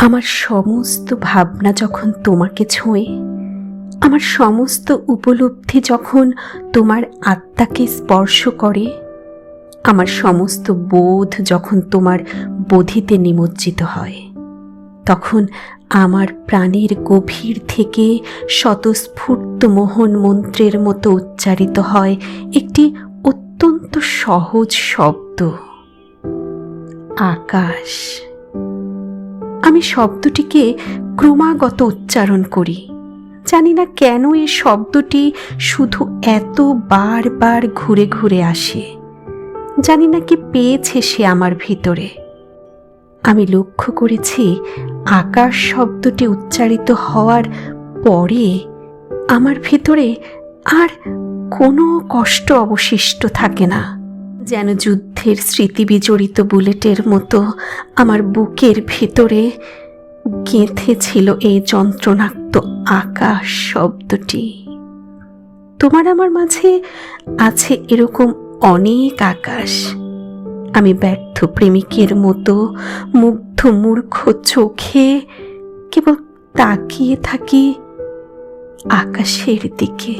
আমার সমস্ত ভাবনা যখন তোমাকে ছোঁয়ে, আমার সমস্ত উপলব্ধি যখন তোমার আত্মাকে স্পর্শ করে, আমার সমস্ত বোধ যখন তোমার বোধিতে নিমজ্জিত হয়, তখন আমার প্রাণের গভীর থেকে স্বতঃস্ফূর্ত মোহন মন্ত্রের মতো উচ্চারিত হয় একটি অত্যন্ত সহজ শব্দ, আকাশ। আমি শব্দটিকে ক্রমাগত উচ্চারণ করি। জানি না কেন এই শব্দটি শুধু এত বারবার ঘুরে ঘুরে আসে। জানি না কি পেয়েছে সে আমার ভিতরে। আমি লক্ষ্য করেছি আকাশ শব্দটি উচ্চারিত হওয়ার পরে আমার ভিতরে আর কোনো কষ্ট অবশিষ্ট থাকে না। যেন যুদ্ধের স্মৃতি বিজড়িত বুলেটের মতো আমার বুকের ভিতরে গেঁথে ছিল এই যন্ত্রণাক্ত আকাশ শব্দটি। তোমার আমার মাঝে আছে এরকম অনেক আকাশ। আমি ব্যর্থ প্রেমিকের মতো মুগ্ধ মূর্খ চোখে কেবল তাকিয়ে থাকি আকাশের দিকে।